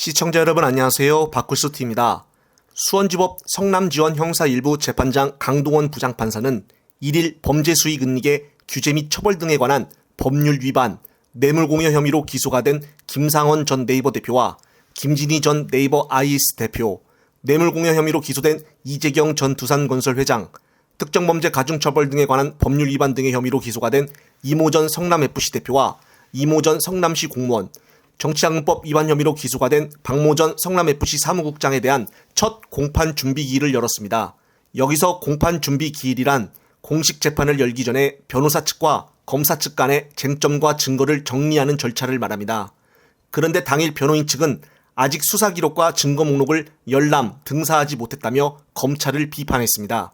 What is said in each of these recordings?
시청자 여러분 안녕하세요. 박굴수T입니다. 수원지법 성남지원 형사 1부 재판장 강동원 부장판사는 1일 범죄수익은닉의 규제 및 처벌 등에 관한 법률 위반, 뇌물공여 혐의로 기소가 된 김상원 전 네이버 대표와 김진희 전 네이버 IS 대표, 뇌물공여 혐의로 기소된 이재경 전 두산건설 회장, 특정범죄 가중처벌 등에 관한 법률 위반 등의 혐의로 기소가 된 이모 전 성남FC 대표와 이모 전 성남시 공무원, 정치자금법 위반 혐의로 기소가 된 박모 전 성남FC 사무국장에 대한 첫 공판 준비 기일을 열었습니다. 여기서 공판 준비 기일이란 공식 재판을 열기 전에 변호사 측과 검사 측 간의 쟁점과 증거를 정리하는 절차를 말합니다. 그런데 당일 변호인 측은 아직 수사 기록과 증거 목록을 열람, 등사하지 못했다며 검찰을 비판했습니다.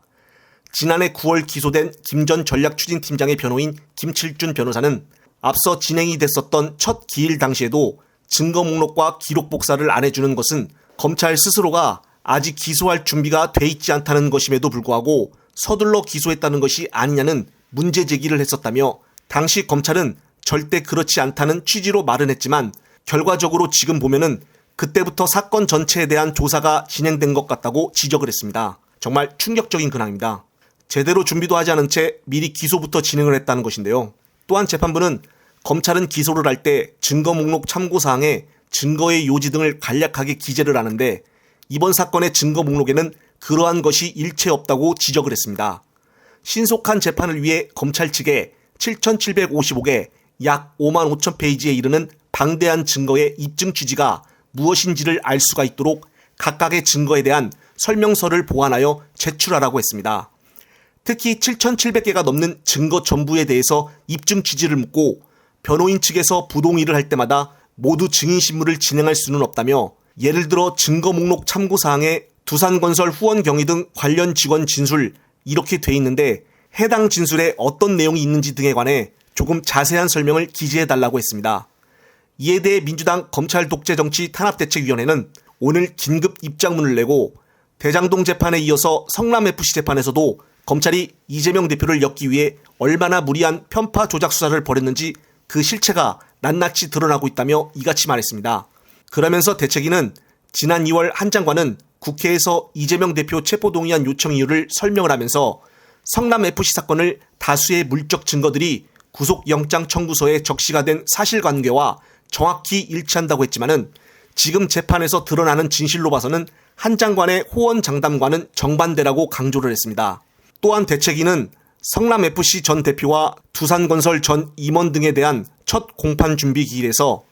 지난해 9월 기소된 김 전 전략추진팀장의 변호인 김칠준 변호사는 앞서 진행이 됐었던 첫 기일 당시에도 증거 목록과 기록 복사를 안 해주는 것은 검찰 스스로가 아직 기소할 준비가 돼 있지 않다는 것임에도 불구하고 서둘러 기소했다는 것이 아니냐는 문제 제기를 했었다며, 당시 검찰은 절대 그렇지 않다는 취지로 말은 했지만 결과적으로 지금 보면은 그때부터 사건 전체에 대한 조사가 진행된 것 같다고 지적을 했습니다. 정말 충격적인 근황입니다. 제대로 준비도 하지 않은 채 미리 기소부터 진행을 했다는 것인데요. 또한 재판부는 검찰은 기소를 할 때 증거 목록 참고사항에 증거의 요지 등을 간략하게 기재를 하는데 이번 사건의 증거 목록에는 그러한 것이 일체 없다고 지적을 했습니다. 신속한 재판을 위해 검찰 측에 7,755개, 약 5만 5천 페이지에 이르는 방대한 증거의 입증 취지가 무엇인지를 알 수가 있도록 각각의 증거에 대한 설명서를 보완하여 제출하라고 했습니다. 특히 7,700개가 넘는 증거 전부에 대해서 입증 취지를 묻고 변호인 측에서 부동의를 할 때마다 모두 증인신문을 진행할 수는 없다며, 예를 들어 증거 목록 참고사항에 두산건설 후원 경위 등 관련 직원 진술 이렇게 돼 있는데 해당 진술에 어떤 내용이 있는지 등에 관해 조금 자세한 설명을 기재해달라고 했습니다. 이에 대해 민주당 검찰 독재 정치 탄압대책위원회는 오늘 긴급 입장문을 내고 대장동 재판에 이어서 성남FC 재판에서도 검찰이 이재명 대표를 엮기 위해 얼마나 무리한 편파 조작 수사를 벌였는지 그 실체가 낱낱이 드러나고 있다며 이같이 말했습니다. 그러면서 대책위는 지난 2월 한 장관은 국회에서 이재명 대표 체포동의안 요청 이유를 설명을 하면서 성남FC 사건을 다수의 물적 증거들이 구속영장 청구서에 적시가 된 사실관계와 정확히 일치한다고 했지만은 지금 재판에서 드러나는 진실로 봐서는 한 장관의 호언 장담과는 정반대라고 강조를 했습니다. 또한 대책위는 성남FC 전 대표와 두산건설 전 임원 등에 대한 첫 공판 준비 기일에서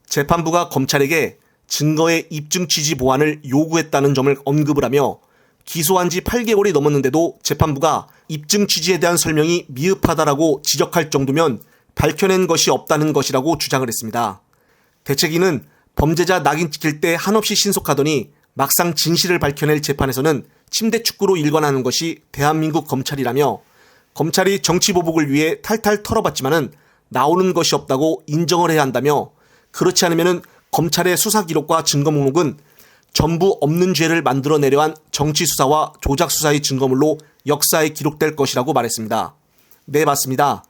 재판부가 검찰에게 증거의 입증 취지 보완을 요구했다는 점을 언급을 하며, 기소한 지 8개월이 넘었는데도 재판부가 입증 취지에 대한 설명이 미흡하다라고 지적할 정도면 밝혀낸 것이 없다는 것이라고 주장을 했습니다. 대책위는 범죄자 낙인 찍힐 때 한없이 신속하더니 막상 진실을 밝혀낼 재판에서는 침대 축구로 일관하는 것이 대한민국 검찰이라며, 검찰이 정치보복을 위해 탈탈 털어봤지만은 나오는 것이 없다고 인정을 해야 한다며, 그렇지 않으면은 검찰의 수사 기록과 증거 목록은 전부 없는 죄를 만들어내려 한 정치수사와 조작수사의 증거물로 역사에 기록될 것이라고 말했습니다. 네, 맞습니다.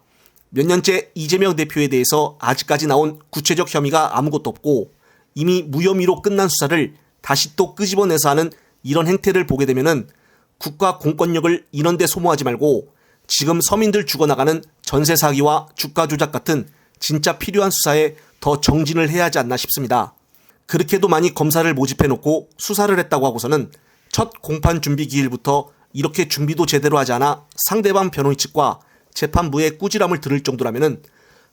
몇 년째 이재명 대표에 대해서 아직까지 나온 구체적 혐의가 아무것도 없고 이미 무혐의로 끝난 수사를 다시 또 끄집어내서 하는 이런 행태를 보게 되면은 국가 공권력을 이런 데 소모하지 말고 지금 서민들 죽어나가는 전세 사기와 주가 조작 같은 진짜 필요한 수사에 더 정진을 해야 하지 않나 싶습니다. 그렇게도 많이 검사를 모집해놓고 수사를 했다고 하고서는 첫 공판 준비 기일부터 이렇게 준비도 제대로 하지 않아 상대방 변호인 측과 재판부의 꾸지람을 들을 정도라면은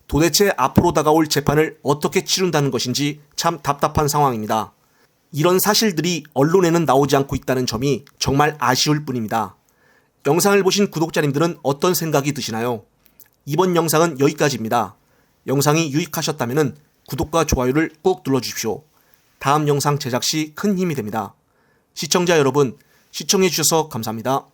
도대체 앞으로 다가올 재판을 어떻게 치른다는 것인지 참 답답한 상황입니다. 이런 사실들이 언론에는 나오지 않고 있다는 점이 정말 아쉬울 뿐입니다. 영상을 보신 구독자님들은 어떤 생각이 드시나요? 이번 영상은 여기까지입니다. 영상이 유익하셨다면 구독과 좋아요를 꼭 눌러주십시오. 다음 영상 제작 시 큰 힘이 됩니다. 시청자 여러분, 시청해주셔서 감사합니다.